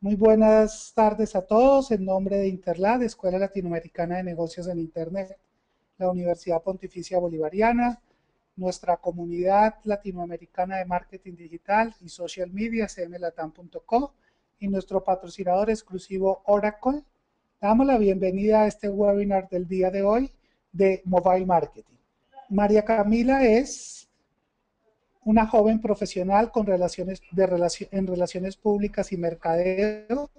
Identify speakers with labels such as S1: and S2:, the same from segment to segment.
S1: Muy buenas tardes a todos. En nombre de Interlab, Escuela Latinoamericana de Negocios en Internet, la Universidad Pontificia Bolivariana, nuestra comunidad latinoamericana de marketing digital y social media, cmlatam.co, y nuestro patrocinador exclusivo Oracle, damos la bienvenida a este webinar del día de hoy de Mobile Marketing. María Camila es una joven profesional con en relaciones públicas y mercadeo,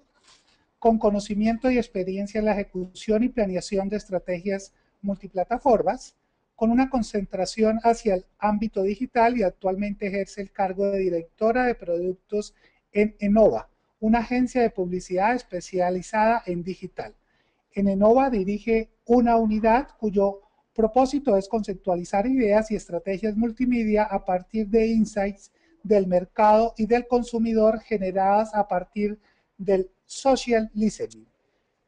S1: con conocimiento y experiencia en la ejecución y planeación de estrategias multiplataformas, con una concentración hacia el ámbito digital, y actualmente ejerce el cargo de directora de productos en Enova, una agencia de publicidad especializada en digital. En Enova dirige una unidad cuyo propósito es conceptualizar ideas y estrategias multimedia a partir de insights del mercado y del consumidor generadas a partir del social listening.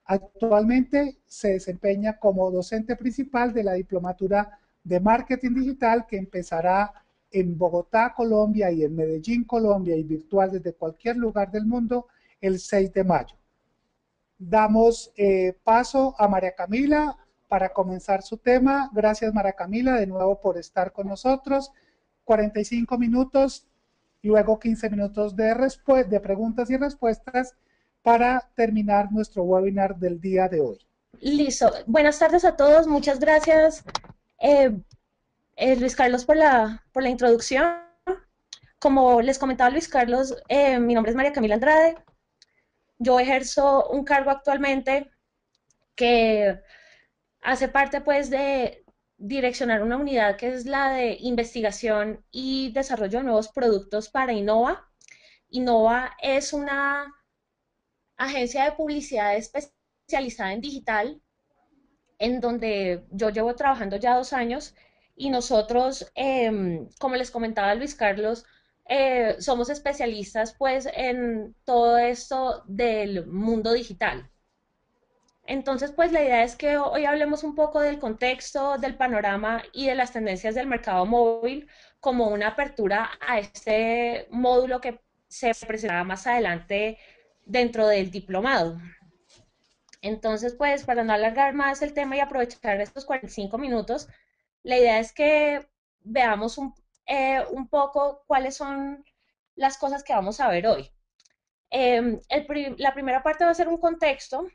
S1: Actualmente se desempeña como docente principal de la Diplomatura de Marketing Digital, que empezará en Bogotá, Colombia, y en Medellín, Colombia, y virtual desde cualquier lugar del mundo el 6 de mayo. Damos paso a María Camila para comenzar su tema. Gracias, María Camila, de nuevo por estar con nosotros. 45 minutos, luego 15 minutos de preguntas y respuestas para terminar nuestro webinar del día de hoy.
S2: Listo. Buenas tardes a todos. Muchas gracias, eh, Luis Carlos, por la introducción. Como les comentaba Luis Carlos, mi nombre es María Camila Andrade. Yo ejerzo un cargo actualmente que hace parte, pues, de direccionar una unidad que es la de investigación y desarrollo de nuevos productos para Innova. Innova es una agencia de publicidad especializada en digital, en donde yo llevo trabajando ya 2 años, y nosotros, como les comentaba Luis Carlos, somos especialistas pues en todo esto del mundo digital. Entonces, pues la idea es que hoy hablemos un poco del contexto, del panorama y de las tendencias del mercado móvil, como una apertura a este módulo que se presentará más adelante dentro del diplomado. Entonces, pues, para no alargar más el tema y aprovechar estos 45 minutos, la idea es que veamos un poco cuáles son las cosas que vamos a ver hoy. La primera parte va a ser un contexto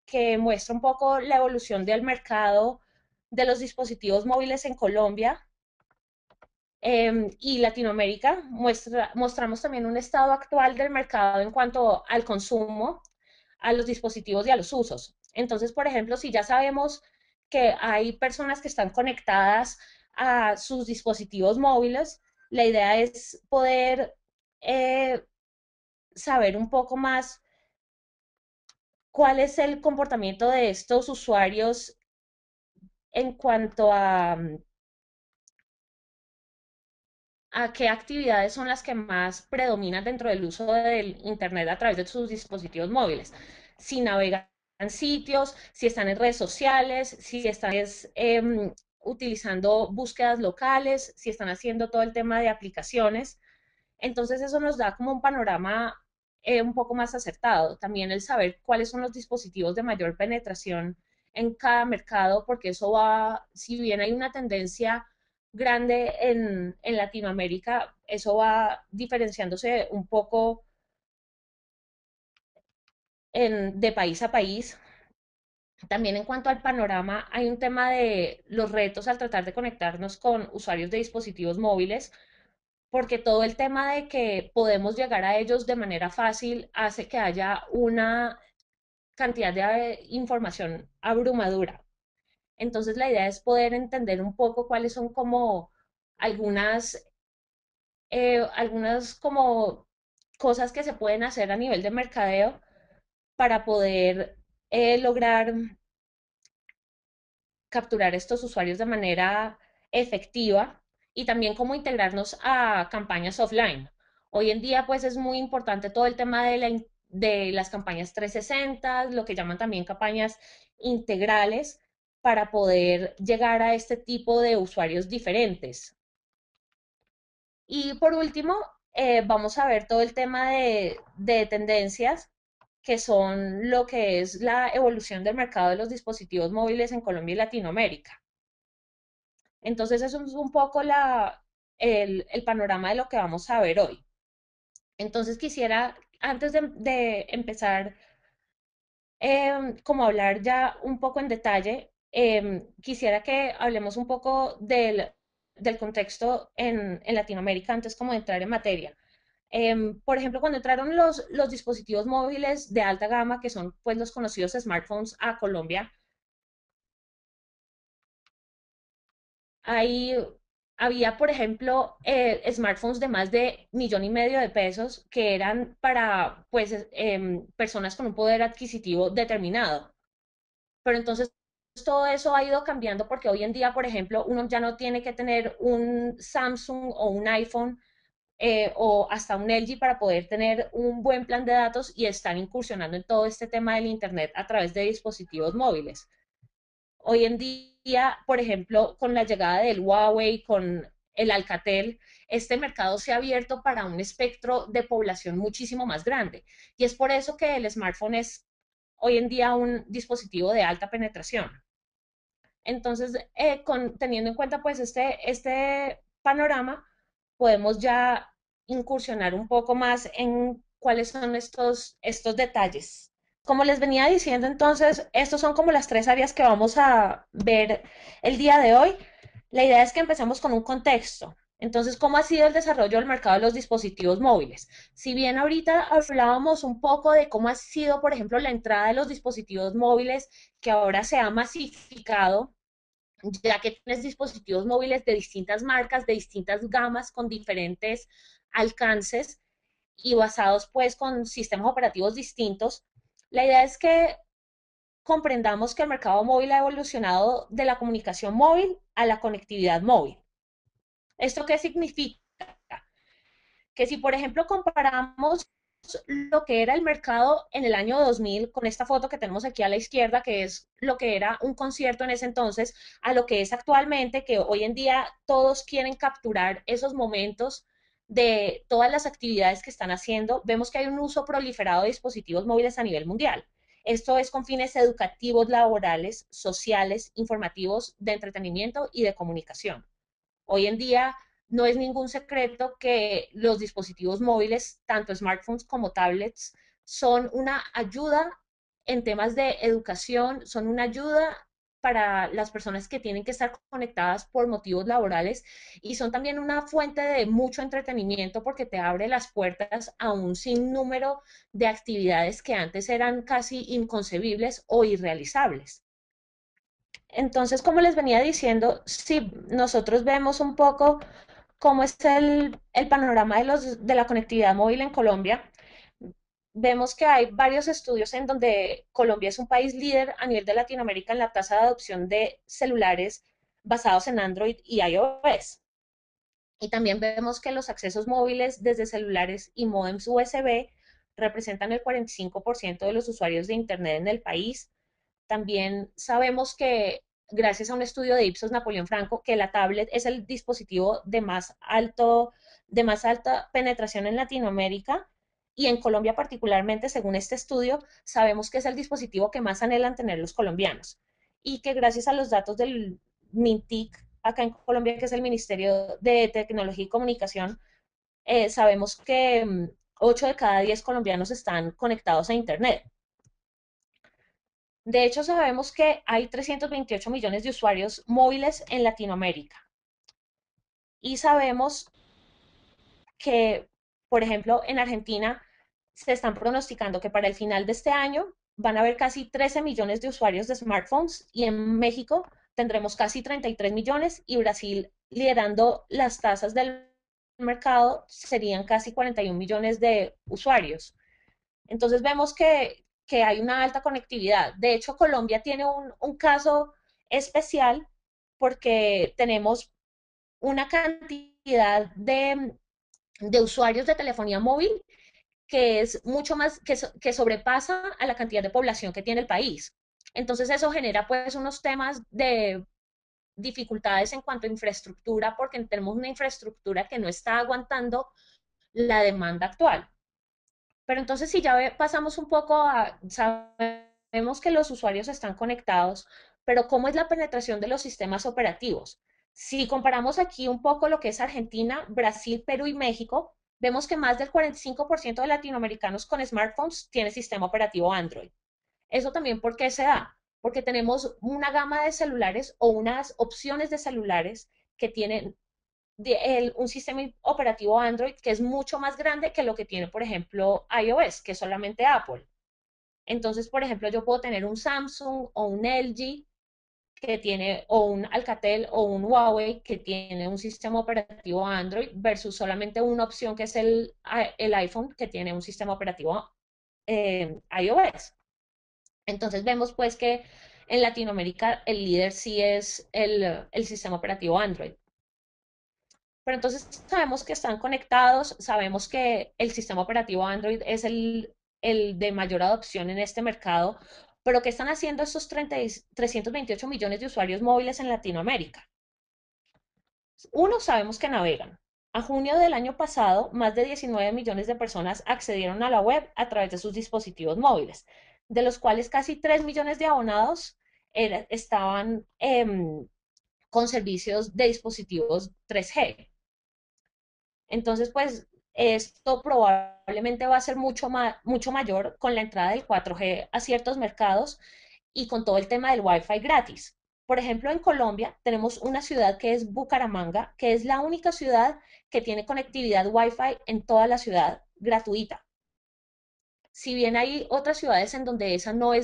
S2: que muestra un poco la evolución del mercado de los dispositivos móviles en Colombia y Latinoamérica. Mostramos también un estado actual del mercado en cuanto al consumo, a los dispositivos y a los usos. Entonces, por ejemplo, si ya sabemos que hay personas que están conectadas a sus dispositivos móviles, la idea es poder eh, saber un poco más cuál es el comportamiento de estos usuarios en cuanto a qué actividades son las que más predominan dentro del uso del Internet a través de sus dispositivos móviles. Si navegan en sitios, si están en redes sociales, si están utilizando búsquedas locales, si están haciendo todo el tema de aplicaciones. Entonces eso nos da como un panorama un poco más acertado. También el saber cuáles son los dispositivos de mayor penetración en cada mercado, porque eso va, si bien hay una tendencia grande en Latinoamérica, eso va diferenciándose un poco de país a país. También en cuanto al panorama, hay un tema de los retos al tratar de conectarnos con usuarios de dispositivos móviles, porque todo el tema de que podemos llegar a ellos de manera fácil hace que haya una cantidad de información abrumadora. Entonces la idea es poder entender un poco cuáles son como algunas, algunas como cosas que se pueden hacer a nivel de mercadeo para poder lograr capturar estos usuarios de manera efectiva, y también cómo integrarnos a campañas offline. Hoy en día, pues es muy importante todo el tema de las campañas 360, lo que llaman también campañas integrales, para poder llegar a este tipo de usuarios diferentes. Y por último, vamos a ver todo el tema de tendencias que son lo que es la evolución del mercado de los dispositivos móviles en Colombia y Latinoamérica. Entonces, eso es un poco el panorama de lo que vamos a ver hoy. Entonces, quisiera, antes de empezar, como hablar ya un poco en detalle, quisiera que hablemos un poco del contexto en Latinoamérica antes como de entrar en materia. Por ejemplo, cuando entraron los dispositivos móviles de alta gama, que son pues los conocidos smartphones a Colombia, ahí había, por ejemplo, smartphones de más de 1,5 millones de pesos que eran para pues personas con un poder adquisitivo determinado. Pero entonces todo eso ha ido cambiando porque hoy en día, por ejemplo, uno ya no tiene que tener un Samsung o un iPhone o hasta un LG para poder tener un buen plan de datos y estar incursionando en todo este tema del Internet a través de dispositivos móviles. Hoy en día, por ejemplo, con la llegada del Huawei, con el Alcatel, este mercado se ha abierto para un espectro de población muchísimo más grande. Y es por eso que el smartphone es hoy en día un dispositivo de alta penetración. Entonces, teniendo en cuenta pues este panorama, podemos ya incursionar un poco más en cuáles son estos detalles. Como les venía diciendo, entonces, estos son como las tres áreas que vamos a ver el día de hoy. La idea es que empecemos con un contexto. Entonces, ¿cómo ha sido el desarrollo del mercado de los dispositivos móviles? Si bien ahorita hablábamos un poco de cómo ha sido, por ejemplo, la entrada de los dispositivos móviles, que ahora se ha masificado, ya que tienes dispositivos móviles de distintas marcas, de distintas gamas, con diferentes alcances y basados pues con sistemas operativos distintos. La idea es que comprendamos que el mercado móvil ha evolucionado de la comunicación móvil a la conectividad móvil. ¿Esto qué significa? Que si, por ejemplo, comparamos lo que era el mercado en el año 2000, con esta foto que tenemos aquí a la izquierda, que es lo que era un concierto en ese entonces, a lo que es actualmente, que hoy en día todos quieren capturar esos momentos de todas las actividades que están haciendo, vemos que hay un uso proliferado de dispositivos móviles a nivel mundial. Esto es con fines educativos, laborales, sociales, informativos, de entretenimiento y de comunicación. Hoy en día no es ningún secreto que los dispositivos móviles, tanto smartphones como tablets, son una ayuda en temas de educación, son una ayuda para las personas que tienen que estar conectadas por motivos laborales y son también una fuente de mucho entretenimiento porque te abre las puertas a un sinnúmero de actividades que antes eran casi inconcebibles o irrealizables. Entonces, como les venía diciendo, si nosotros vemos un poco cómo es el panorama de la conectividad móvil en Colombia, vemos que hay varios estudios en donde Colombia es un país líder a nivel de Latinoamérica en la tasa de adopción de celulares basados en Android y iOS. Y también vemos que los accesos móviles desde celulares y módems USB representan el 45% de los usuarios de Internet en el país. También sabemos que, gracias a un estudio de Ipsos Napoleón Franco, que la tablet es el dispositivo de más alta penetración en Latinoamérica y en Colombia particularmente, según este estudio, sabemos que es el dispositivo que más anhelan tener los colombianos y que gracias a los datos del MINTIC, acá en Colombia, que es el Ministerio de Tecnología y Comunicación, sabemos que 8 de cada 10 colombianos están conectados a Internet. De hecho, sabemos que hay 328 millones de usuarios móviles en Latinoamérica y sabemos que, por ejemplo, en Argentina se están pronosticando que para el final de este año van a haber casi 13 millones de usuarios de smartphones y en México tendremos casi 33 millones y Brasil, liderando las tasas del mercado, serían casi 41 millones de usuarios. Entonces vemos que hay una alta conectividad. De hecho, Colombia tiene un caso especial porque tenemos una cantidad de usuarios de telefonía móvil que es mucho más, que sobrepasa a la cantidad de población que tiene el país. Entonces eso genera pues unos temas de dificultades en cuanto a infraestructura porque tenemos una infraestructura que no está aguantando la demanda actual. Pero entonces si pasamos un poco a, sabemos que los usuarios están conectados, pero ¿cómo es la penetración de los sistemas operativos? Si comparamos aquí un poco lo que es Argentina, Brasil, Perú y México, vemos que más del 45% de latinoamericanos con smartphones tiene sistema operativo Android. Eso también, ¿por qué se da? Porque tenemos una gama de celulares o unas opciones de celulares que tienen un sistema operativo Android que es mucho más grande que lo que tiene, por ejemplo, iOS, que es solamente Apple. Entonces, por ejemplo, yo puedo tener un Samsung o un LG que tiene, o un Alcatel o un Huawei que tiene un sistema operativo Android versus solamente una opción que es el iPhone que tiene un sistema operativo iOS. Entonces vemos pues que en Latinoamérica el líder sí es el sistema operativo Android. Pero entonces sabemos que están conectados, sabemos que el sistema operativo Android es el de mayor adopción en este mercado, pero ¿qué están haciendo estos 328 millones de usuarios móviles en Latinoamérica? Uno, sabemos que navegan. A junio del año pasado, más de 19 millones de personas accedieron a la web a través de sus dispositivos móviles, de los cuales casi 3 millones de abonados estaban con servicios de dispositivos 3G. Entonces, pues esto probablemente va a ser mucho mayor con la entrada del 4G a ciertos mercados y con todo el tema del Wi-Fi gratis. Por ejemplo, en Colombia tenemos una ciudad que es Bucaramanga, que es la única ciudad que tiene conectividad Wi-Fi en toda la ciudad gratuita. Si bien hay otras ciudades en donde esa no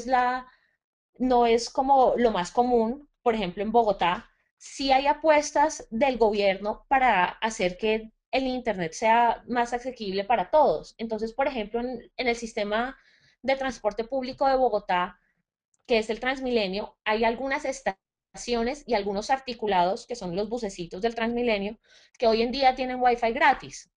S2: es como lo más común, por ejemplo, en Bogotá, sí hay apuestas del gobierno para hacer que el Internet sea más asequible para todos. Entonces, por ejemplo, en el sistema de transporte público de Bogotá, que es el Transmilenio, hay algunas estaciones y algunos articulados, que son los bucecitos del Transmilenio, que hoy en día tienen Wi-Fi gratis.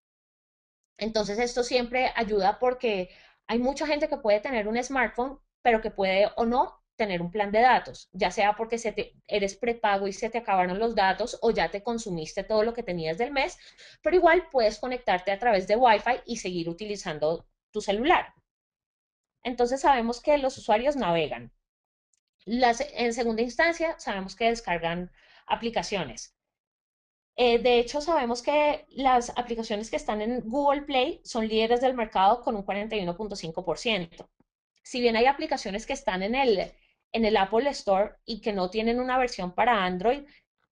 S2: Entonces, esto siempre ayuda porque hay mucha gente que puede tener un smartphone, pero que puede o no tener un plan de datos, ya sea porque eres prepago y se te acabaron los datos o ya te consumiste todo lo que tenías del mes, pero igual puedes conectarte a través de Wi-Fi y seguir utilizando tu celular. Entonces sabemos que los usuarios navegan. En segunda instancia, sabemos que descargan aplicaciones. De hecho, sabemos que las aplicaciones que están en Google Play son líderes del mercado con un 41.5%. Si bien hay aplicaciones que están en el Apple Store y que no tienen una versión para Android,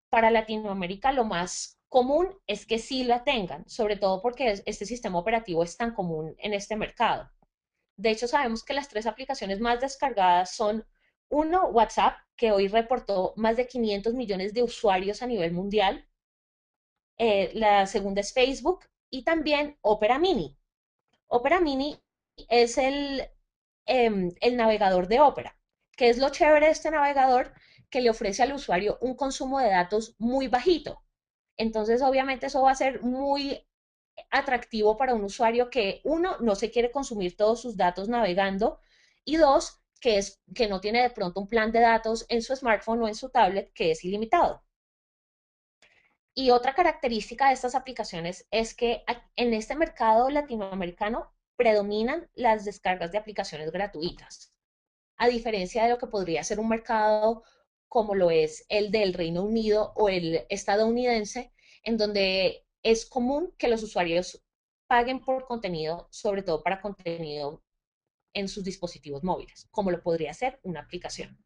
S2: para Latinoamérica lo más común es que sí la tengan, sobre todo porque este sistema operativo es tan común en este mercado. De hecho, sabemos que las tres aplicaciones más descargadas son, uno, WhatsApp, que hoy reportó más de 500 millones de usuarios a nivel mundial. La segunda es Facebook y también Opera Mini. Opera Mini es el navegador de Opera. ¿Qué es lo chévere de este navegador? Que le ofrece al usuario un consumo de datos muy bajito. Entonces, obviamente, eso va a ser muy atractivo para un usuario que, uno, no se quiere consumir todos sus datos navegando y dos, que no tiene de pronto un plan de datos en su smartphone o en su tablet que es ilimitado. Y otra característica de estas aplicaciones es que en este mercado latinoamericano predominan las descargas de aplicaciones gratuitas, a diferencia de lo que podría ser un mercado como lo es el del Reino Unido o el estadounidense, en donde es común que los usuarios paguen por contenido, sobre todo para contenido en sus dispositivos móviles, como lo podría ser una aplicación.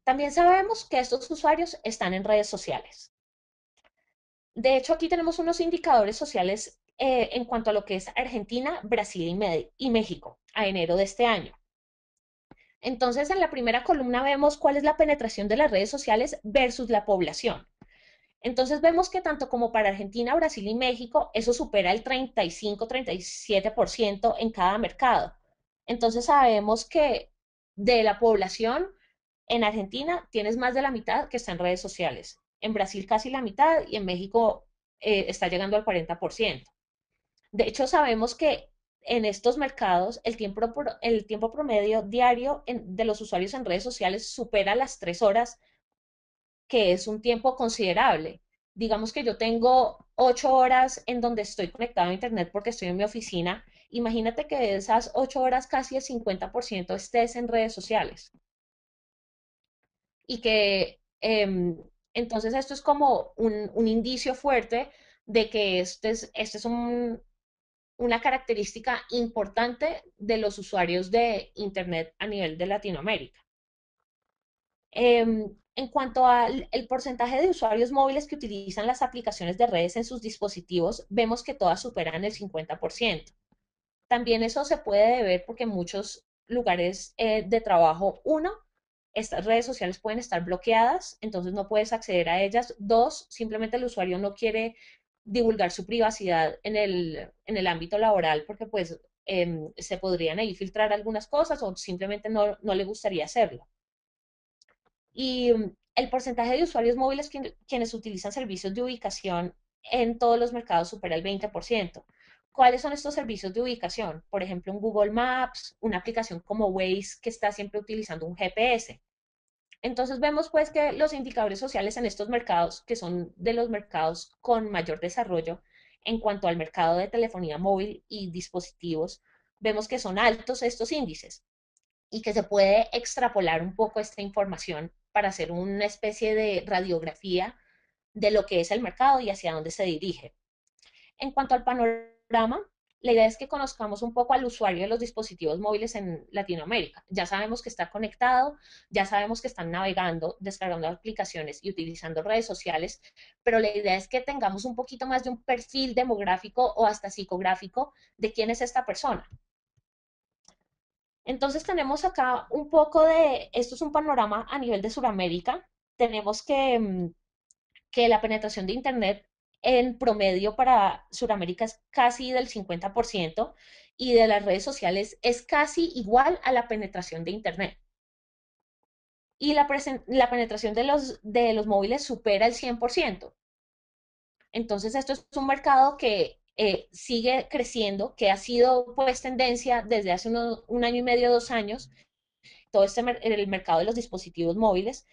S2: También sabemos que estos usuarios están en redes sociales. De hecho, aquí tenemos unos indicadores sociales en cuanto a lo que es Argentina, Brasil y México a enero de este año. Entonces, en la primera columna vemos cuál es la penetración de las redes sociales versus la población. Entonces vemos que tanto como para Argentina, Brasil y México, eso supera el 35-37% en cada mercado. Entonces sabemos que de la población en Argentina tienes más de la mitad que está en redes sociales. En Brasil casi la mitad y en México está llegando al 40%. De hecho, sabemos que en estos mercados el tiempo promedio diario de los usuarios en redes sociales supera las 3 horas, que es un tiempo considerable. digamos que yo tengo 8 horas en donde estoy conectado a Internet porque estoy en mi oficina. Imagínate que de esas 8 horas casi el 50% estés en redes sociales y que entonces esto es como un indicio fuerte de que este es una característica importante de los usuarios de Internet a nivel de Latinoamérica. En cuanto al el porcentaje de usuarios móviles que utilizan las aplicaciones de redes en sus dispositivos, vemos que todas superan el 50%. También eso se puede deber porque en muchos lugares de trabajo, uno, estas redes sociales pueden estar bloqueadas, entonces no puedes acceder a ellas. Dos, simplemente el usuario no quiere divulgar su privacidad en el ámbito laboral porque pues se podrían ahí filtrar algunas cosas o simplemente no le gustaría hacerlo. Y el porcentaje de usuarios móviles quienes utilizan servicios de ubicación en todos los mercados supera el 20%. ¿Cuáles son estos servicios de ubicación? Por ejemplo, un Google Maps, una aplicación como Waze que está siempre utilizando un GPS. Entonces vemos pues que los indicadores sociales en estos mercados, que son de los mercados con mayor desarrollo en cuanto al mercado de telefonía móvil y dispositivos, vemos que son altos estos índices y que se puede extrapolar un poco esta información para hacer una especie de radiografía de lo que es el mercado y hacia dónde se dirige. En cuanto al panorama, la idea es que conozcamos un poco al usuario de los dispositivos móviles en Latinoamérica. Ya sabemos que está conectado, ya sabemos que están navegando, descargando aplicaciones y utilizando redes sociales, pero la idea es que tengamos un poquito más de un perfil demográfico o hasta psicográfico de quién es esta persona. Entonces tenemos acá un poco esto es un panorama a nivel de Sudamérica. Tenemos que la penetración de Internet en promedio para Sudamérica es casi del 50% y de las redes sociales es casi igual a la penetración de Internet. Y la penetración de los móviles supera el 100%. Entonces esto es un mercado que sigue creciendo, que ha sido pues tendencia desde hace un año y medio, 2 años, todo el mercado de los dispositivos móviles.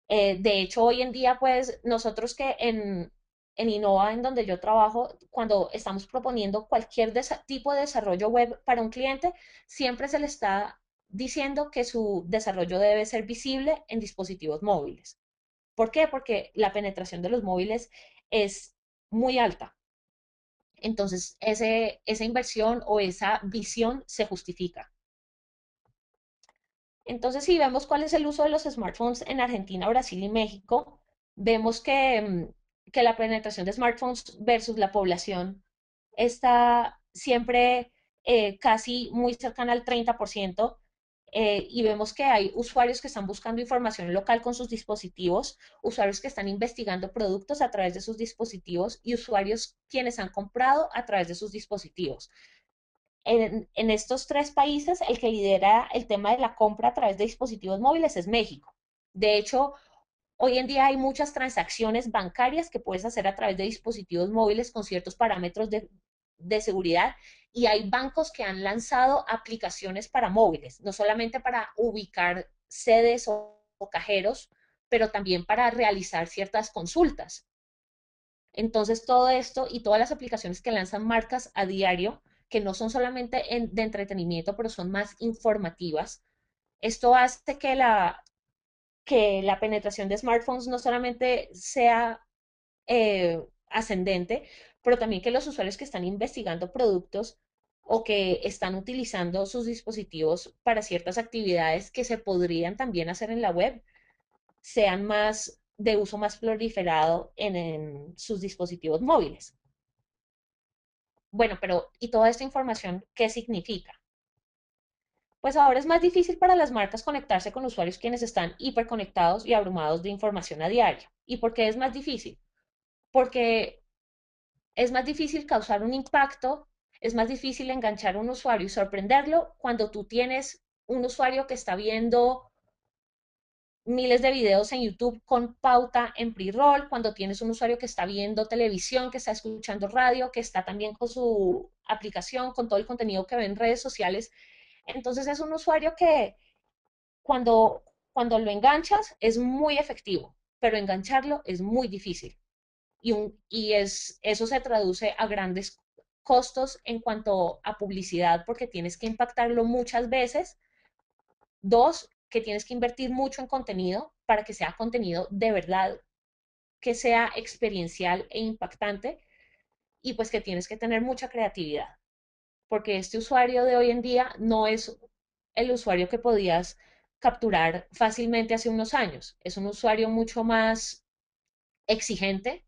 S2: De hecho, hoy en día, pues nosotros que en Innova, en donde yo trabajo, cuando estamos proponiendo cualquier tipo de desarrollo web para un cliente, siempre se le está diciendo que su desarrollo debe ser visible en dispositivos móviles. ¿Por qué? Porque la penetración de los móviles es muy alta. Entonces, esa inversión o esa visión se justifica. Entonces, si vemos cuál es el uso de los smartphones en Argentina, Brasil y México, vemos que la penetración de smartphones versus la población está siempre casi muy cercana al 30%, y vemos que hay usuarios que están buscando información local con sus dispositivos, usuarios que están investigando productos a través de sus dispositivos y usuarios quienes han comprado a través de sus dispositivos. En estos tres países, el que lidera el tema de la compra a través de dispositivos móviles es México. De hecho, hoy en día hay muchas transacciones bancarias que puedes hacer a través de dispositivos móviles con ciertos parámetros de seguridad y hay bancos que han lanzado aplicaciones para móviles, no solamente para ubicar sedes o cajeros, pero también para realizar ciertas consultas. Entonces, todo esto y todas las aplicaciones que lanzan marcas a diario, que no son solamente de entretenimiento, pero son más informativas, esto hace que la penetración de smartphones no solamente sea ascendente, pero también que los usuarios que están investigando productos o que están utilizando sus dispositivos para ciertas actividades que se podrían también hacer en la web sean más de uso más proliferado en sus dispositivos móviles. Bueno, pero ¿y toda esta información qué significa? Pues ahora es más difícil para las marcas conectarse con usuarios quienes están hiperconectados y abrumados de información a diario. ¿Y por qué es más difícil? Porque es más difícil causar un impacto, es más difícil enganchar a un usuario y sorprenderlo cuando tú tienes un usuario que está viendo miles de videos en YouTube con pauta en pre-roll, cuando tienes un usuario que está viendo televisión, que está escuchando radio, que está también con su aplicación, con todo el contenido que ve en redes sociales. Entonces es un usuario que cuando lo enganchas es muy efectivo, pero engancharlo es muy difícil. eso se traduce a grandes costos en cuanto a publicidad porque tienes que impactarlo muchas veces. Dos, que tienes que invertir mucho en contenido para que sea contenido de verdad, que sea experiencial e impactante, y pues que tienes que tener mucha creatividad, porque este usuario de hoy en día no es el usuario que podías capturar fácilmente hace unos años. Es un usuario mucho más exigente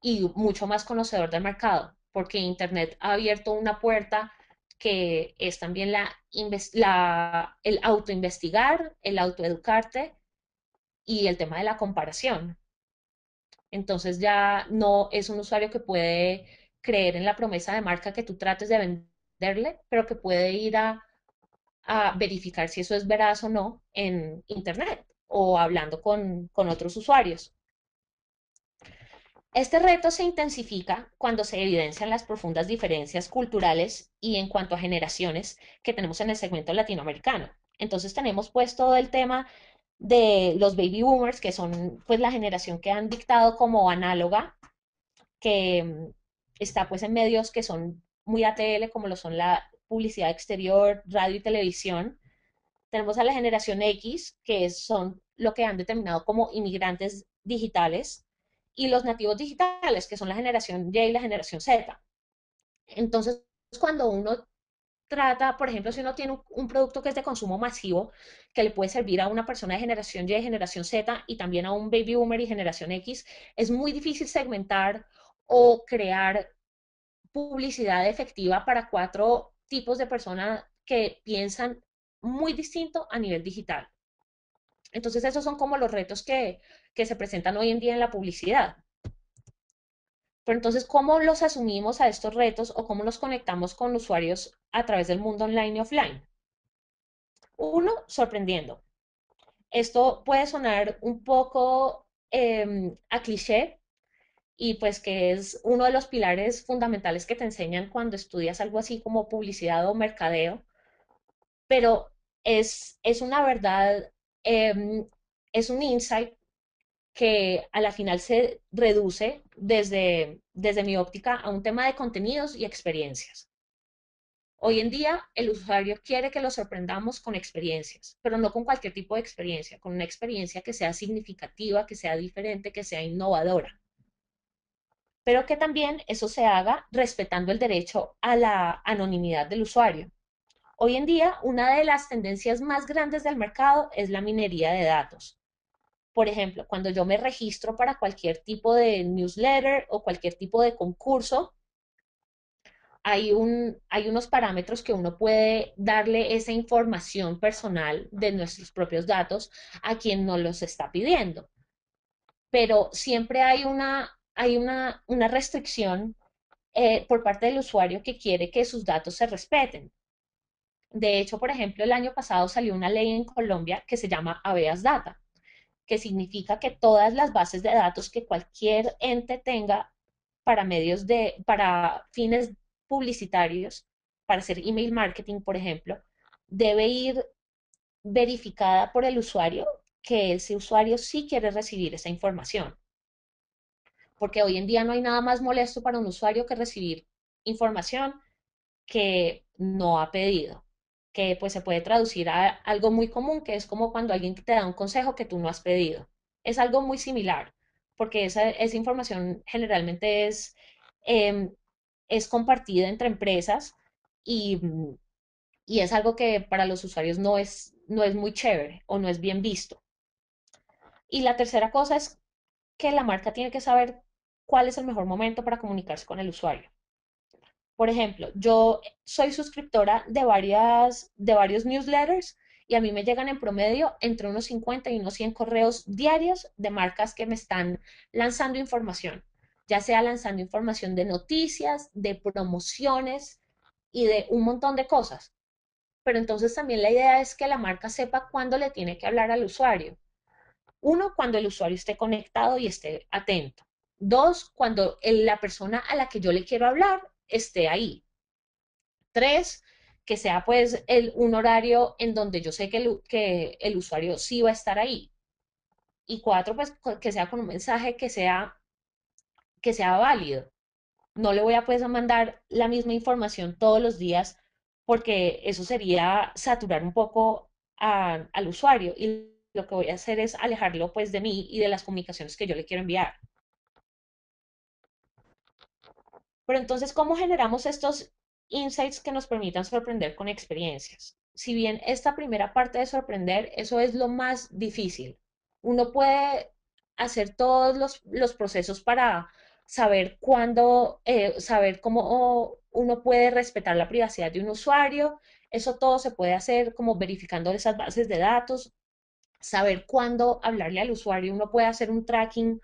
S2: y mucho más conocedor del mercado, porque Internet ha abierto una puerta que es también el autoinvestigar, el autoeducarte y el tema de la comparación. Entonces ya no es un usuario que puede creer en la promesa de marca que tú trates de venderle, pero que puede ir a verificar si eso es veraz o no en Internet o hablando con otros usuarios. Este reto se intensifica cuando se evidencian las profundas diferencias culturales y en cuanto a generaciones que tenemos en el segmento latinoamericano. Entonces tenemos pues todo el tema de los baby boomers, que son pues la generación que han dictado como análoga, que está pues en medios que son muy ATL, como lo son la publicidad exterior, radio y televisión. Tenemos a la generación X, que son lo que han determinado como inmigrantes digitales, y los nativos digitales, que son la generación Y y la generación Z. Entonces, cuando uno trata, por ejemplo, si uno tiene un producto que es de consumo masivo, que le puede servir a una persona de generación Y, generación Z y también a un baby boomer y generación X, es muy difícil segmentar o crear publicidad efectiva para cuatro tipos de personas que piensan muy distinto a nivel digital. Entonces, esos son como los retos que se presentan hoy en día en la publicidad. Pero entonces, ¿cómo los asumimos a estos retos o cómo nos conectamos con usuarios a través del mundo online y offline? Uno, sorprendiendo. Esto puede sonar un poco a cliché y pues que es uno de los pilares fundamentales que te enseñan cuando estudias algo así como publicidad o mercadeo, pero es una verdad, eh, es un insight que a la final se reduce desde mi óptica a un tema de contenidos y experiencias. Hoy en día el usuario quiere que lo sorprendamos con experiencias, pero no con cualquier tipo de experiencia, con una experiencia que sea significativa, que sea diferente, que sea innovadora, pero que también eso se haga respetando el derecho a la anonimidad del usuario. Hoy en día, una de las tendencias más grandes del mercado es la minería de datos. Por ejemplo, cuando yo me registro para cualquier tipo de newsletter o cualquier tipo de concurso, hay unos parámetros que uno puede darle esa información personal de nuestros propios datos a quien nos los está pidiendo. Pero siempre una restricción por parte del usuario que quiere que sus datos se respeten. De hecho, por ejemplo, el año pasado salió una ley en Colombia que se llama Habeas Data, que significa que todas las bases de datos que cualquier ente tenga para fines publicitarios, para hacer email marketing, por ejemplo, debe ir verificada por el usuario que ese usuario sí quiere recibir esa información. Porque hoy en día no hay nada más molesto para un usuario que recibir información que no ha pedido, que pues se puede traducir a algo muy común, que es como cuando alguien te da un consejo que tú no has pedido. Es algo muy similar, porque esa información generalmente eh, es compartida entre empresas y, y es algo que para los usuarios no es muy chévere o no es bien visto. Y la tercera cosa es que la marca tiene que saber cuál es el mejor momento para comunicarse con el usuario. Por ejemplo, yo soy suscriptora de varios newsletters y a mí me llegan en promedio entre unos 50 y unos 100 correos diarios de marcas que me están lanzando información, ya sea lanzando información de noticias, de promociones y de un montón de cosas. Pero entonces también la idea es que la marca sepa cuándo le tiene que hablar al usuario. Uno, cuando el usuario esté conectado y esté atento. Dos, cuando la persona a la que yo le quiero hablar esté ahí. Tres, que sea pues un horario en donde yo sé que el usuario sí va a estar ahí. Y cuatro, pues que sea con un mensaje que sea que sea válido. No le voy a pues a mandar la misma información todos los días porque eso sería saturar un poco al usuario y lo que voy a hacer es alejarlo pues de mí y de las comunicaciones que yo le quiero enviar. Pero entonces, ¿cómo generamos estos insights que nos permitan sorprender con experiencias? Si bien esta primera parte de sorprender, eso es lo más difícil. Uno puede hacer todos los procesos para saber cuándo, saber cómo uno puede respetar la privacidad de un usuario. Eso todo se puede hacer como verificando esas bases de datos, saber cuándo hablarle al usuario. Uno puede hacer un tracking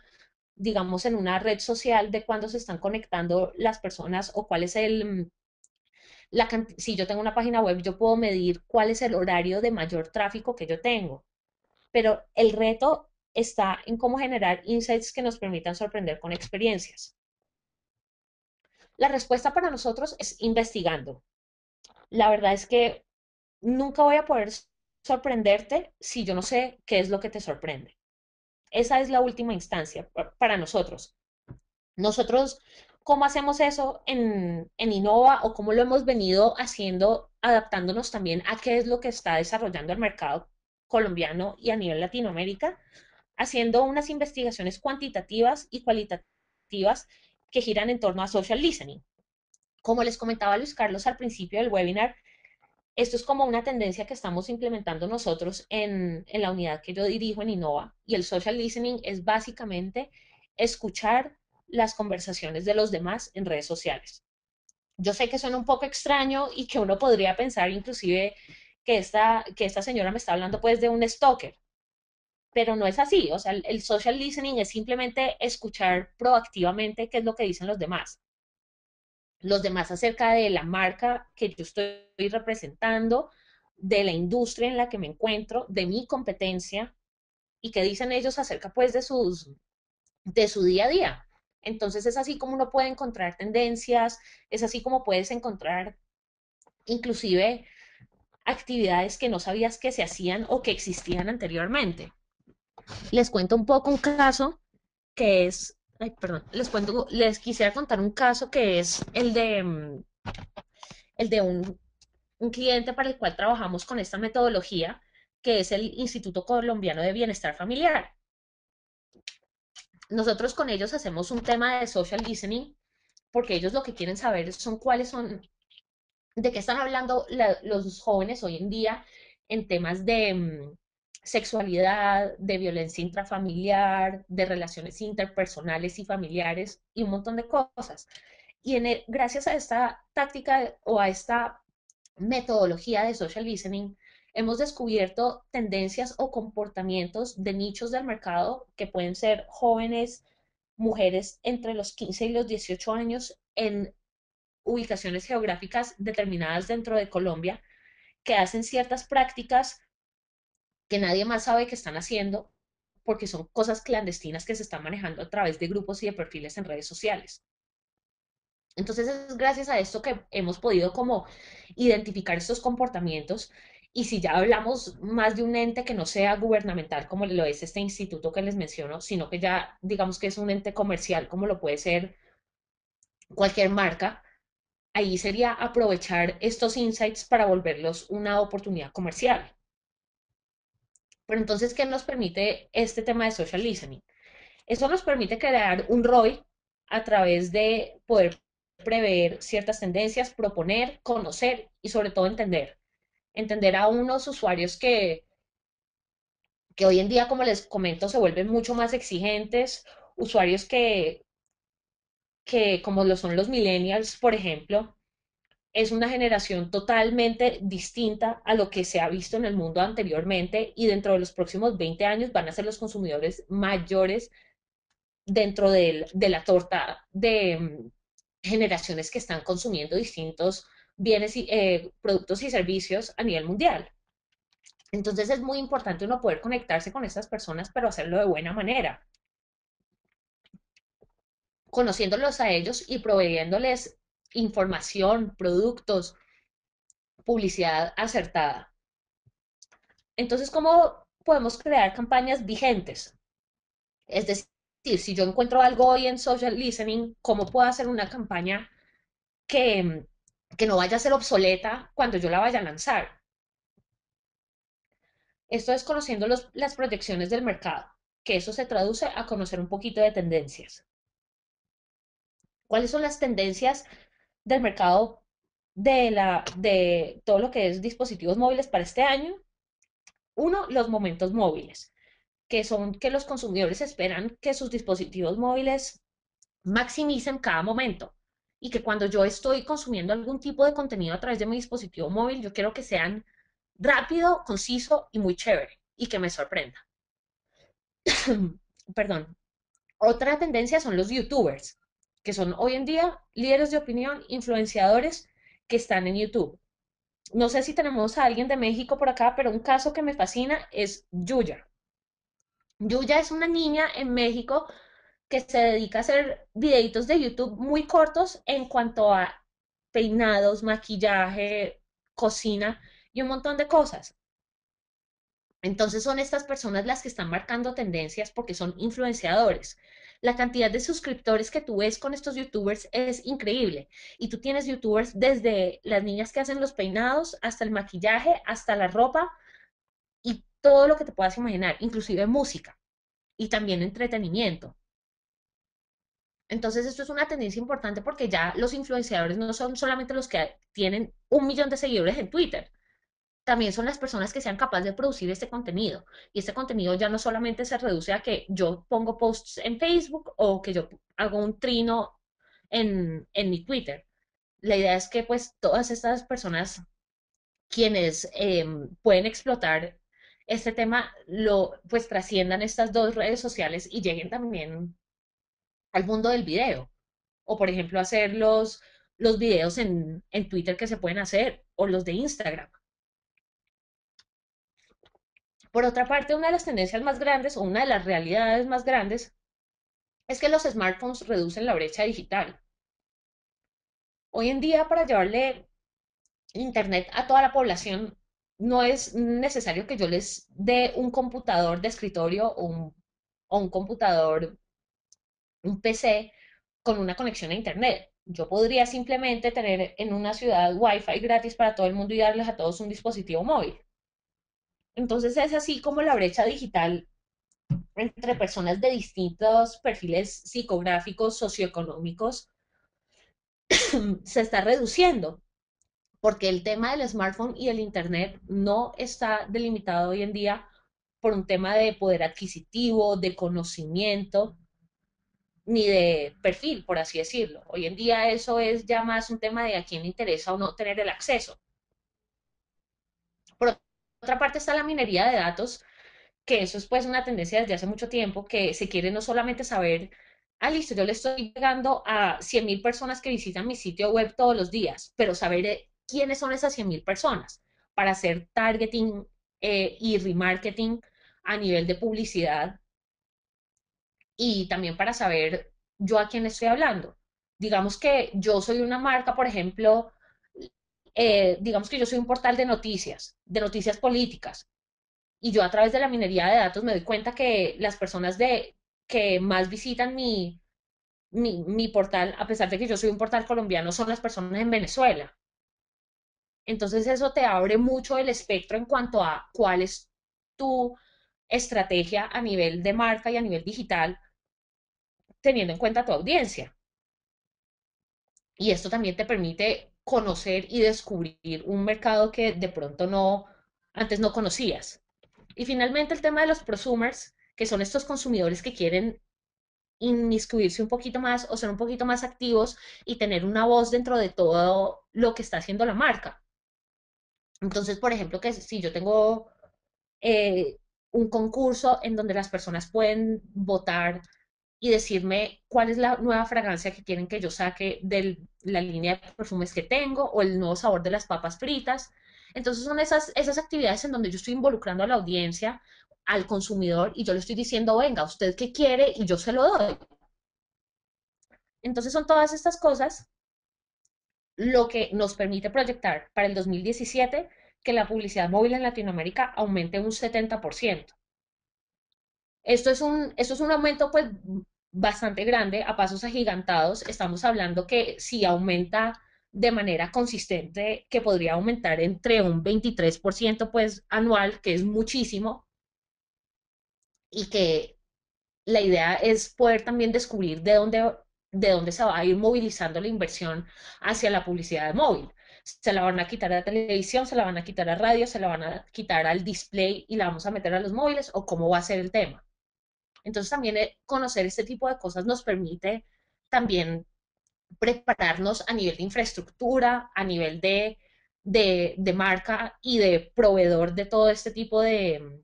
S2: digamos, en una red social de cuándo se están conectando las personas o cuál es si yo tengo una página web, yo puedo medir cuál es el horario de mayor tráfico que yo tengo. Pero el reto está en cómo generar insights que nos permitan sorprender con experiencias. La respuesta para nosotros es investigando. La verdad es que nunca voy a poder sorprenderte si yo no sé qué es lo que te sorprende. Esa es la última instancia para nosotros. Nosotros, ¿cómo hacemos eso en Innova o cómo lo hemos venido haciendo, adaptándonos también a qué es lo que está desarrollando el mercado colombiano y a nivel Latinoamérica? Haciendo unas investigaciones cuantitativas y cualitativas que giran en torno a social listening. Como les comentaba Luis Carlos al principio del webinar, esto es como una tendencia que estamos implementando nosotros en la unidad que yo dirijo en Innova y el social listening es básicamente escuchar las conversaciones de los demás en redes sociales. Yo sé que suena un poco extraño y que uno podría pensar inclusive que esta señora me está hablando pues de un stalker, pero no es así. O sea, el social listening es simplemente escuchar proactivamente qué es lo que dicen los demás acerca de la marca que yo estoy representando, de la industria en la que me encuentro, de mi competencia y qué dicen ellos acerca pues de su día a día. Entonces es así como uno puede encontrar tendencias, es así como puedes encontrar inclusive actividades que no sabías que se hacían o que existían anteriormente. Les cuento un poco un caso que es, ay, perdón, les quisiera contar un caso que es el de un cliente para el cual trabajamos con esta metodología, que es el Instituto Colombiano de Bienestar Familiar. Nosotros con ellos hacemos un tema de social listening porque ellos lo que quieren saber son cuáles son, de qué están hablando los jóvenes hoy en día en temas de sexualidad, de violencia intrafamiliar, de relaciones interpersonales y familiares y un montón de cosas. Y gracias a esta táctica o a esta metodología de social listening, hemos descubierto tendencias o comportamientos de nichos del mercado que pueden ser jóvenes, mujeres entre los 15 y los 18 años en ubicaciones geográficas determinadas dentro de Colombia, que hacen ciertas prácticas que nadie más sabe que están haciendo porque son cosas clandestinas que se están manejando a través de grupos y de perfiles en redes sociales. Entonces es gracias a esto que hemos podido como identificar estos comportamientos y si ya hablamos más de un ente que no sea gubernamental como lo es este instituto que les menciono, sino que ya digamos que es un ente comercial como lo puede ser cualquier marca, ahí sería aprovechar estos insights para volverlos una oportunidad comercial. Pero entonces, ¿qué nos permite este tema de social listening? Eso nos permite crear un ROI a través de poder prever ciertas tendencias, proponer, conocer y sobre todo entender. Entender a unos usuarios que hoy en día, como les comento, se vuelven mucho más exigentes, usuarios que como lo son los millennials, por ejemplo, es una generación totalmente distinta a lo que se ha visto en el mundo anteriormente y dentro de los próximos 20 años van a ser los consumidores mayores dentro de la torta de generaciones que están consumiendo distintos bienes y productos y servicios a nivel mundial. Entonces es muy importante uno poder conectarse con estas personas, pero hacerlo de buena manera, conociéndolos a ellos y proveyéndoles información, productos, publicidad acertada. Entonces, ¿cómo podemos crear campañas vigentes? Es decir, Si yo encuentro algo hoy en social listening, ¿cómo puedo hacer una campaña que, que no vaya a ser obsoleta cuando yo la vaya a lanzar? Esto es conociendo las proyecciones del mercado, que eso se traduce a conocer un poquito de tendencias. ¿Cuáles son las tendencias del mercado de todo lo que es dispositivos móviles para este año? Uno, los momentos móviles, que son que los consumidores esperan que sus dispositivos móviles maximicen cada momento y que cuando yo estoy consumiendo algún tipo de contenido a través de mi dispositivo móvil, yo quiero que sean rápido, conciso y muy chévere y que me sorprenda. Perdón. Otra tendencia son los youtubers, que son hoy en día líderes de opinión, influenciadores que están en YouTube. No sé si tenemos a alguien de México por acá, pero un caso que me fascina es Yuya. Yuya es una niña en México que se dedica a hacer videitos de YouTube muy cortos en cuanto a peinados, maquillaje, cocina y un montón de cosas. Entonces son estas personas las que están marcando tendencias porque son influenciadores. La cantidad de suscriptores que tú ves con estos youtubers es increíble. Y tú tienes youtubers desde las niñas que hacen los peinados hasta el maquillaje, hasta la ropa y todo lo que te puedas imaginar, inclusive música y también entretenimiento. Entonces esto es una tendencia importante porque ya los influenciadores no son solamente los que tienen 1 millón de seguidores en Twitter, también son las personas que sean capaces de producir este contenido. Y este contenido ya no solamente se reduce a que yo pongo posts en Facebook o que yo hago un trino en mi Twitter. La idea es que pues todas estas personas quienes pueden explotar este tema pues trasciendan estas dos redes sociales y lleguen también al mundo del video. O por ejemplo hacer los videos en Twitter que se pueden hacer o los de Instagram. Por otra parte, una de las tendencias más grandes o una de las realidades más grandes es que los smartphones reducen la brecha digital. Hoy en día, para llevarle Internet a toda la población, no es necesario que yo les dé un computador de escritorio o un computador, un PC con una conexión a Internet. Yo podría simplemente tener en una ciudad Wi-Fi gratis para todo el mundo y darles a todos un dispositivo móvil. Entonces es así como la brecha digital entre personas de distintos perfiles psicográficos, socioeconómicos, se está reduciendo, porque el tema del smartphone y el Internet no está delimitado hoy en día por un tema de poder adquisitivo, de conocimiento, ni de perfil, por así decirlo. Hoy en día eso es ya más un tema de a quién le interesa o no tener el acceso. Por otra parte está la minería de datos, que eso es pues una tendencia desde hace mucho tiempo, que se quiere no solamente saber, listo, yo le estoy llegando a 100.000 personas que visitan mi sitio web todos los días, pero saber quiénes son esas 100.000 personas para hacer targeting y remarketing a nivel de publicidad y también para saber yo a quién le estoy hablando. Digamos que yo soy una marca, por ejemplo, digamos que yo soy un portal de noticias políticas, y yo a través de la minería de datos me doy cuenta que las personas que más visitan mi portal, a pesar de que yo soy un portal colombiano, son las personas en Venezuela. Entonces eso te abre mucho el espectro en cuanto a cuál es tu estrategia a nivel de marca y a nivel digital, teniendo en cuenta tu audiencia. Y esto también te permite conocer y descubrir un mercado que de pronto antes no conocías. Y finalmente el tema de los prosumers, que son estos consumidores que quieren inmiscuirse un poquito más o ser un poquito más activos y tener una voz dentro de todo lo que está haciendo la marca. Entonces, por ejemplo, que si yo tengo eh, un concurso en donde las personas pueden votar y decirme cuál es la nueva fragancia que quieren que yo saque de la línea de perfumes que tengo o el nuevo sabor de las papas fritas. Entonces son esas actividades en donde yo estoy involucrando a la audiencia, al consumidor, y yo le estoy diciendo, venga, ¿usted qué quiere? Y yo se lo doy. Entonces son todas estas cosas lo que nos permite proyectar para el 2017 que la publicidad móvil en Latinoamérica aumente un 70%. Esto es un aumento pues bastante grande, a pasos agigantados. Estamos hablando que si aumenta de manera consistente, que podría aumentar entre un 23% pues anual, que es muchísimo, y que la idea es poder también descubrir de dónde se va a ir movilizando la inversión hacia la publicidad de móvil. Se la van a quitar a la televisión, se la van a quitar a radio, se la van a quitar al display y la vamos a meter a los móviles o cómo va a ser el tema. Entonces también conocer este tipo de cosas nos permite también prepararnos a nivel de infraestructura, a nivel de marca y de proveedor de todo este tipo de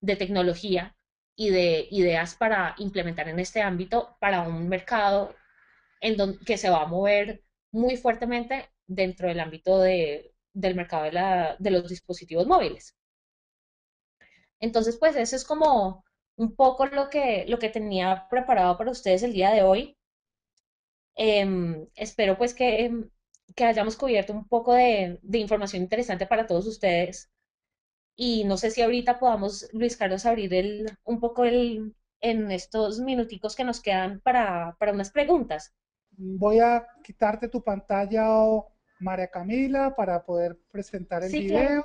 S2: tecnología y de ideas para implementar en este ámbito para un mercado que se va a mover muy fuertemente dentro del ámbito del mercado de los dispositivos móviles. Entonces, pues eso es como un poco lo que tenía preparado para ustedes el día de hoy. Espero pues que hayamos cubierto un poco de información interesante para todos ustedes. Y no sé si ahorita podamos, Luis Carlos, abrir un poco en estos minuticos que nos quedan para unas preguntas.
S1: Voy a quitarte tu pantalla, María Camila, para poder presentar el
S2: Sí, claro.
S1: video.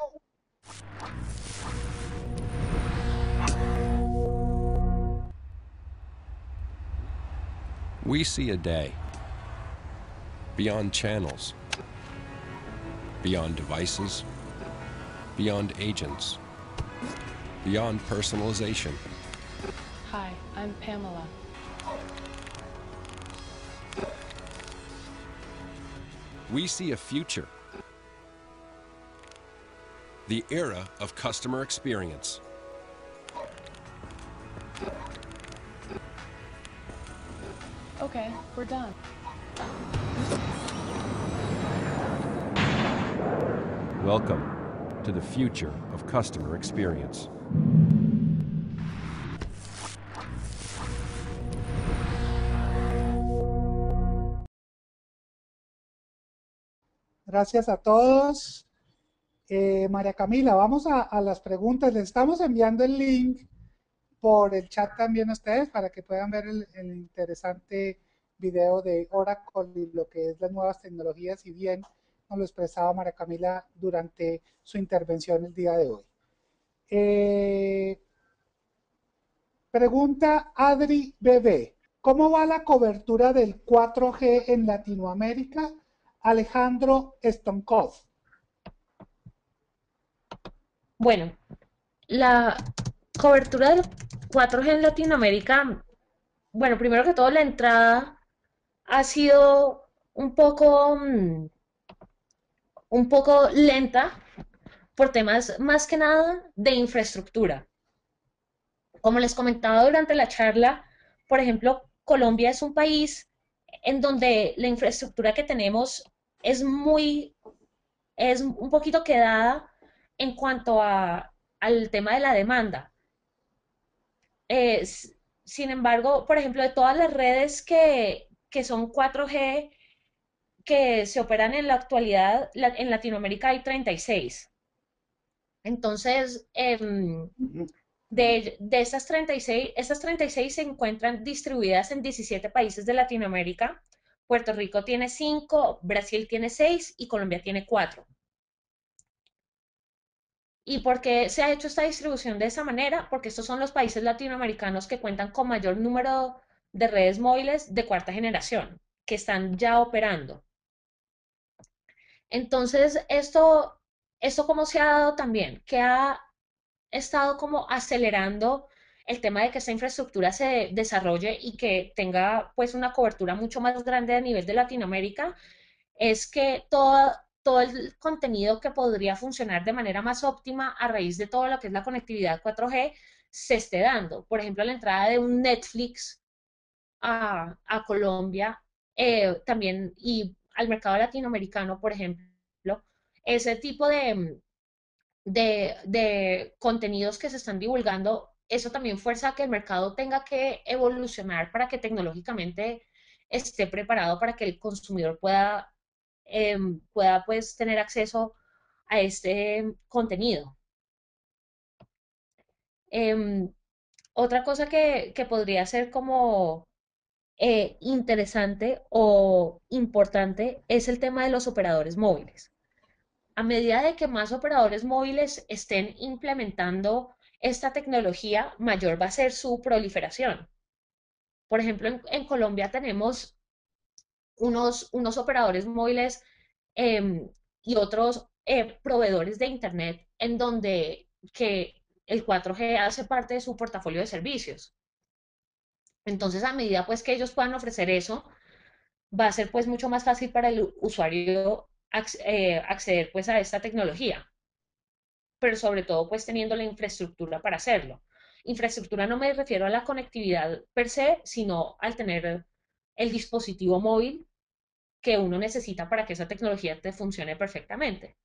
S3: We see a day beyond channels, beyond devices, beyond agents, beyond personalization.
S4: Hi, I'm Pamela.
S3: We see a future, the era of customer experience.
S4: Okay, we're done.
S3: Welcome to the future of customer experience.
S1: Gracias a todos. María Camila, vamos a las preguntas. Les estamos enviando el link por el chat también a ustedes para que puedan ver el interesante video de Oracle y lo que es las nuevas tecnologías, y bien nos lo expresaba María Camila durante su intervención el día de hoy. Pregunta Adri Bebé, ¿cómo va la cobertura del 4G en Latinoamérica? Alejandro Stonkov.
S2: Bueno, la cobertura del 4G en Latinoamérica, bueno, primero que todo, la entrada ha sido un poco lenta por temas más que nada de infraestructura. Como les comentaba durante la charla, por ejemplo, Colombia es un país en donde la infraestructura que tenemos es es un poquito quedada en cuanto al tema de la demanda. Eh, Sin embargo, por ejemplo, de todas las redes que son 4G que se operan en la actualidad, en Latinoamérica hay 36. Entonces, de estas 36 se encuentran distribuidas en 17 países de Latinoamérica. Puerto Rico tiene 5, Brasil tiene 6 y Colombia tiene 4. ¿Y por qué se ha hecho esta distribución de esa manera? Porque estos son los países latinoamericanos que cuentan con mayor número de redes móviles de cuarta generación, que están ya operando. Entonces, esto cómo se ha dado también, que ha estado como acelerando el tema de que esta infraestructura se desarrolle y que tenga pues una cobertura mucho más grande a nivel de Latinoamérica, es que todo el contenido que podría funcionar de manera más óptima a raíz de todo lo que es la conectividad 4G se esté dando. Por ejemplo, la entrada de un Netflix a Colombia, también y al mercado latinoamericano, por ejemplo, ese tipo de contenidos que se están divulgando, eso también fuerza a que el mercado tenga que evolucionar para que tecnológicamente esté preparado para que el consumidor pueda pues tener acceso a este contenido. Otra cosa que podría ser como interesante o importante es el tema de los operadores móviles. A medida de que más operadores móviles estén implementando esta tecnología, mayor va a ser su proliferación. Por ejemplo, en Colombia tenemos unos operadores móviles eh, y otros proveedores de Internet en donde que el 4G hace parte de su portafolio de servicios. Entonces, a medida pues que ellos puedan ofrecer eso, va a ser pues mucho más fácil para el usuario acceder pues a esta tecnología, pero sobre todo pues teniendo la infraestructura para hacerlo. Infraestructura no me refiero a la conectividad per se, sino al tener el dispositivo móvil que uno necesita para que esa tecnología te funcione perfectamente.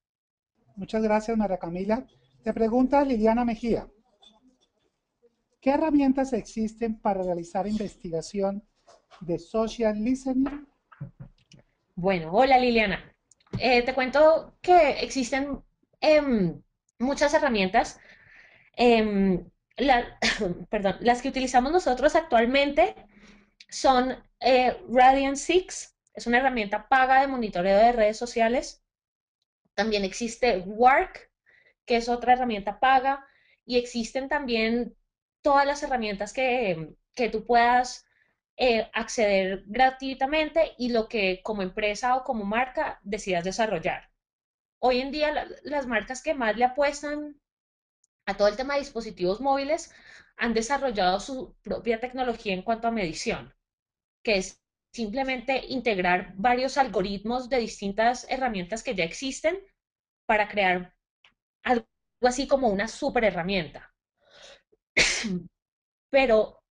S1: Muchas gracias, María Camila. Te pregunta Liliana Mejía, ¿qué herramientas existen para realizar investigación de social listening?
S2: Bueno, hola Liliana. Te cuento que existen em, muchas herramientas. em, la- perdón, las que utilizamos nosotros actualmente son Radiant 6, es una herramienta paga de monitoreo de redes sociales. También existe Work, que es otra herramienta paga, y existen también todas las herramientas que tú puedas acceder gratuitamente y lo que como empresa o como marca decidas desarrollar. Hoy en día las marcas que más le apuestan a todo el tema de dispositivos móviles han desarrollado su propia tecnología en cuanto a medición, que es simplemente integrar varios algoritmos de distintas herramientas que ya existen para crear algo así como una super herramienta. Pero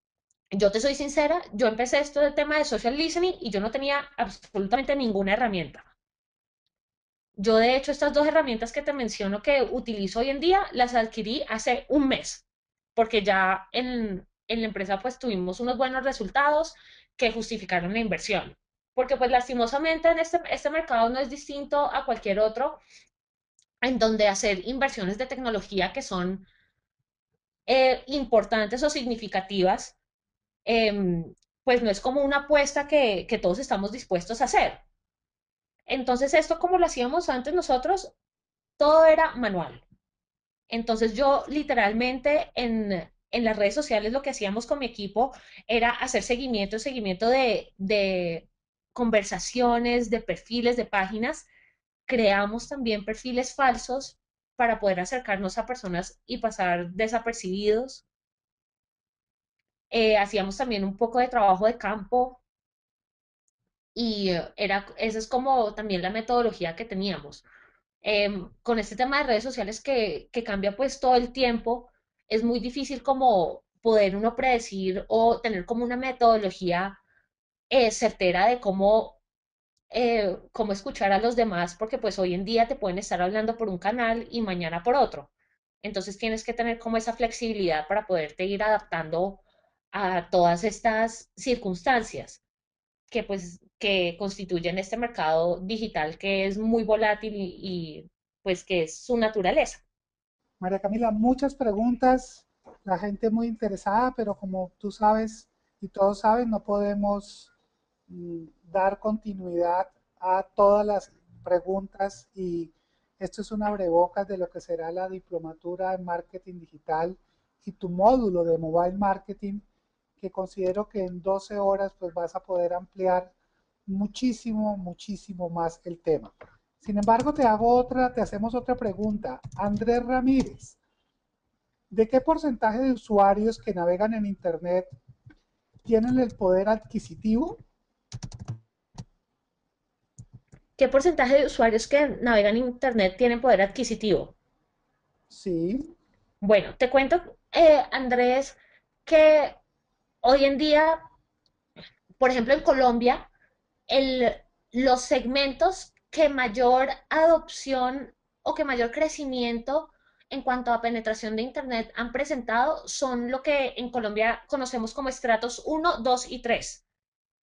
S2: yo te soy sincera, yo empecé esto del tema de social listening y yo no tenía absolutamente ninguna herramienta. Yo de hecho estas dos herramientas que te menciono que utilizo hoy en día las adquirí hace un mes, porque ya en la empresa pues tuvimos unos buenos resultados que justificaron la inversión. Porque pues lastimosamente en este mercado no es distinto a cualquier otro en donde hacer inversiones de tecnología que son importantes o significativas, eh, pues no es como una apuesta que todos estamos dispuestos a hacer. Entonces, esto como lo hacíamos antes nosotros, todo era manual. Entonces, yo literalmente en las redes sociales lo que hacíamos con mi equipo era hacer seguimiento de conversaciones, de perfiles, de páginas. Creamos también perfiles falsos para poder acercarnos a personas y pasar desapercibidos. Hacíamos también un poco de trabajo de campo y esa es como también la metodología que teníamos. Con este tema de redes sociales que cambia pues todo el tiempo, es muy difícil como poder uno predecir o tener como una metodología certera de cómo escuchar a los demás, porque pues hoy en día te pueden estar hablando por un canal y mañana por otro. Entonces tienes que tener como esa flexibilidad para poderte ir adaptando a todas estas circunstancias que constituyen este mercado digital que es muy volátil pues que es su naturaleza.
S1: María Camila, muchas preguntas, la gente muy interesada, pero como tú sabes y todos saben, no podemos dar continuidad a todas las preguntas y esto es un abrebocas de lo que será la diplomatura en marketing digital y tu módulo de mobile marketing que considero que en 12 horas pues vas a poder ampliar muchísimo, muchísimo más el tema. Sin embargo, te hacemos otra pregunta. Andrés Ramírez, ¿de qué porcentaje de usuarios que navegan en Internet tienen el poder adquisitivo?
S2: ¿Qué porcentaje de usuarios que navegan en Internet tienen poder adquisitivo?
S1: Sí,
S2: Bueno, te cuento, Andrés, que hoy en día, por ejemplo, en Colombia, el, los segmentos que mayor adopción o que mayor crecimiento en cuanto a penetración de Internet han presentado son lo que en Colombia conocemos como estratos uno, 2 y 3,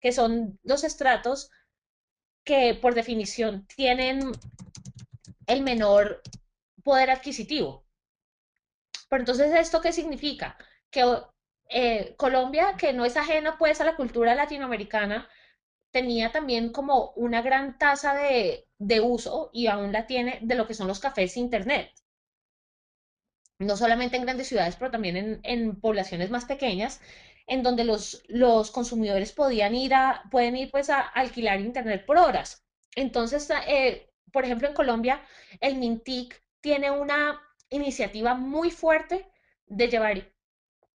S2: que son los estratos que por definición tienen el menor poder adquisitivo. Pero entonces, ¿esto qué significa? Que Colombia, que no es ajena pues a la cultura latinoamericana, tenía también como una gran tasa de uso y aún la tiene de lo que son los cafés internet. No solamente en grandes ciudades, pero también en poblaciones más pequeñas, en donde los consumidores pueden ir pues a alquilar internet por horas. Entonces, por ejemplo, en Colombia, el Mintic tiene una iniciativa muy fuerte de llevar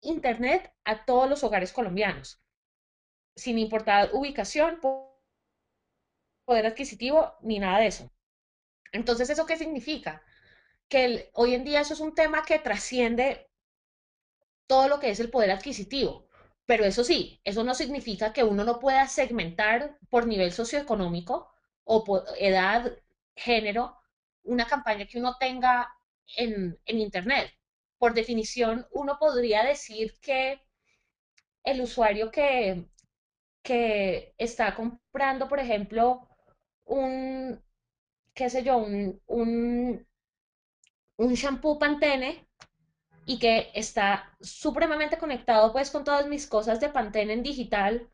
S2: internet a todos los hogares colombianos, sin importar ubicación, poder adquisitivo, ni nada de eso. Entonces, ¿eso qué significa? Que hoy en día eso es un tema que trasciende todo lo que es el poder adquisitivo. Pero eso sí, eso no significa que uno no pueda segmentar por nivel socioeconómico o por edad, género, una campaña que uno tenga en Internet. Por definición, uno podría decir que el usuario que está comprando, por ejemplo, un, qué sé yo, un shampoo Pantene y que está supremamente conectado pues con todas mis cosas de Pantene en digital,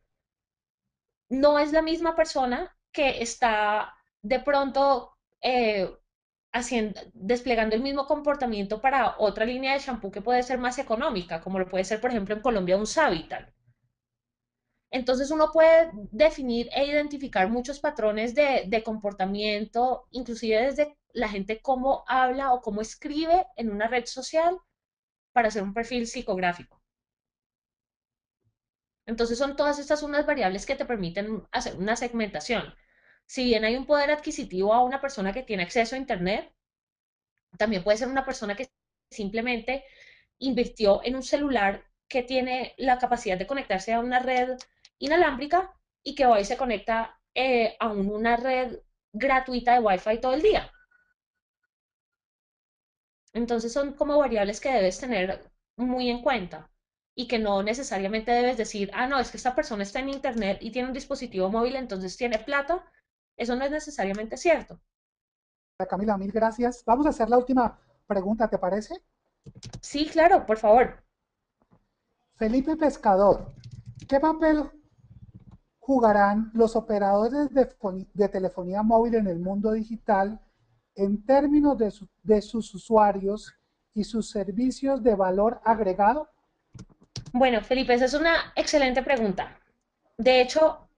S2: no es la misma persona que está de pronto desplegando el mismo comportamiento para otra línea de shampoo que puede ser más económica, como lo puede ser, por ejemplo, en Colombia un Savital. Entonces uno puede definir e identificar muchos patrones de comportamiento, inclusive desde la gente cómo habla o cómo escribe en una red social para hacer un perfil psicográfico. Entonces son todas estas unas variables que te permiten hacer una segmentación. Si bien hay un poder adquisitivo a una persona que tiene acceso a Internet, también puede ser una persona que simplemente invirtió en un celular que tiene la capacidad de conectarse a una red inalámbrica y que hoy se conecta a una red gratuita de Wi-Fi todo el día. Entonces son como variables que debes tener muy en cuenta y que no necesariamente debes decir, ah, no, es que esta persona está en internet y tiene un dispositivo móvil, entonces tiene plata. Eso no es necesariamente cierto.
S1: Camila, mil gracias. Vamos a hacer la última pregunta, ¿te parece?
S2: Sí, claro, por favor.
S1: Felipe Pescador, ¿qué papel jugarán los operadores de telefonía móvil en el mundo digital en términos de sus usuarios y sus servicios de valor agregado?
S2: Bueno, Felipe, esa es una excelente pregunta. De hecho,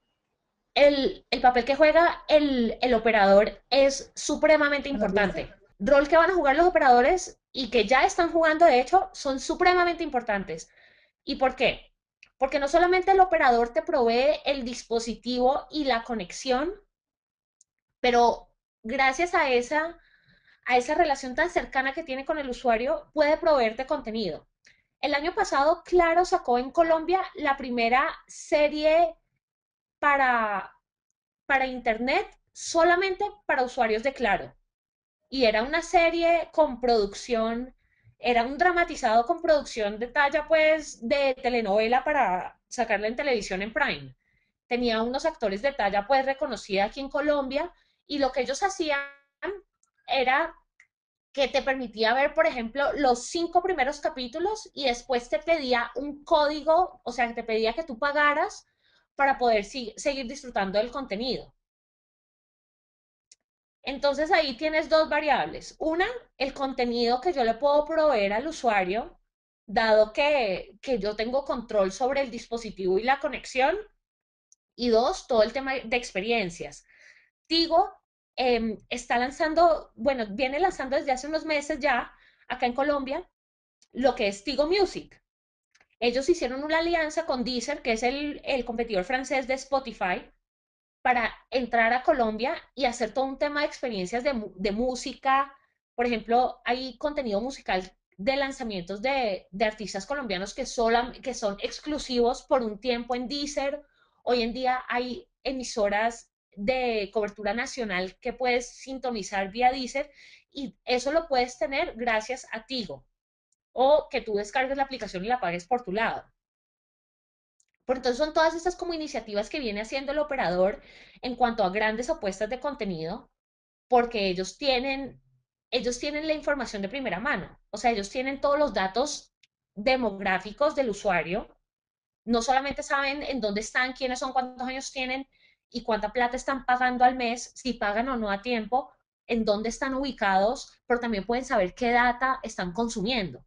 S2: el papel que juega el operador es supremamente
S1: ¿Me la enviaste?
S2: importante. Rol que van a jugar los operadores y que ya están jugando, de hecho, son supremamente importantes. ¿Y por qué? Porque no solamente el operador te provee el dispositivo y la conexión, pero gracias a esa relación tan cercana que tiene con el usuario, puede proveerte contenido. El año pasado, Claro sacó en Colombia la primera serie para, para Internet solamente para usuarios de Claro. Y era una serie con producción, era un dramatizado con producción de talla pues de telenovela para sacarla en televisión en Prime. Tenía unos actores de talla pues reconocida aquí en Colombia y lo que ellos hacían era que te permitía ver, por ejemplo, los 5 primeros capítulos y después te pedía un código, o sea, te pedía que tú pagaras para poder seguir disfrutando del contenido. Entonces ahí tienes dos variables. Una, el contenido que yo le puedo proveer al usuario, dado que yo tengo control sobre el dispositivo y la conexión. Y dos, todo el tema de experiencias. Tigo está lanzando, bueno, viene lanzando desde hace unos meses ya, acá en Colombia, lo que es Tigo Music. Ellos hicieron una alianza con Deezer, que es el competidor francés de Spotify, para entrar a Colombia y hacer todo un tema de experiencias de música. Por ejemplo, hay contenido musical de lanzamientos de artistas colombianos que son exclusivos por un tiempo en Deezer. Hoy en día hay emisoras de cobertura nacional que puedes sintonizar vía Deezer y eso lo puedes tener gracias a Tigo o que tú descargues la aplicación y la pagues por tu lado. Por entonces son todas estas como iniciativas que viene haciendo el operador en cuanto a grandes apuestas de contenido, porque ellos tienen la información de primera mano, o sea, ellos tienen todos los datos demográficos del usuario no solamente saben en dónde están, quiénes son, cuántos años tienen y cuánta plata están pagando al mes, si pagan o no a tiempo, en dónde están ubicados, pero también pueden saber qué data están consumiendo.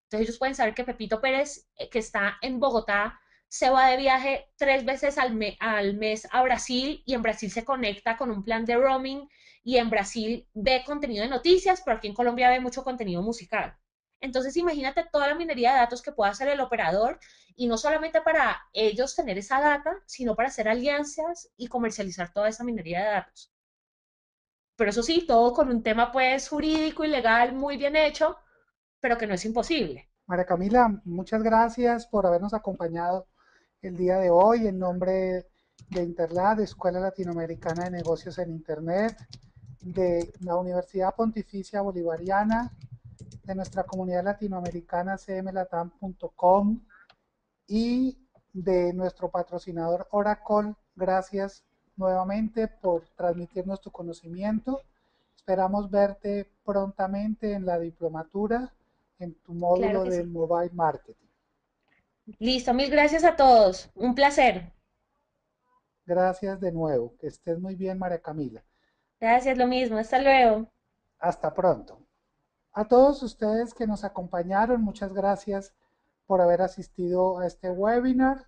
S2: Entonces ellos pueden saber que Pepito Pérez, que está en Bogotá, se va de viaje 3 veces al mes a Brasil y en Brasil se conecta con un plan de roaming y en Brasil ve contenido de noticias, pero aquí en Colombia ve mucho contenido musical. Entonces imagínate toda la minería de datos que puede hacer el operador y no solamente para ellos tener esa data, sino para hacer alianzas y comercializar toda esa minería de datos. Pero eso sí, todo con un tema pues jurídico y legal muy bien hecho, pero que no es imposible.
S1: María Camila, muchas gracias por habernos acompañado el día de hoy en nombre de Interlab, Escuela Latinoamericana de Negocios en Internet, de la Universidad Pontificia Bolivariana, de nuestra comunidad latinoamericana cmlatam.com y de nuestro patrocinador Oracle. Gracias nuevamente por transmitirnos tu conocimiento. Esperamos verte prontamente en la diplomatura, en tu
S2: Claro
S1: módulo
S2: que
S1: de
S2: sí.
S1: Mobile Marketing.
S2: Listo, mil gracias a todos. Un placer.
S1: Gracias de nuevo. Que estés muy bien, María Camila.
S2: Gracias, lo mismo. Hasta luego.
S1: Hasta pronto. A todos ustedes que nos acompañaron, muchas gracias por haber asistido a este webinar.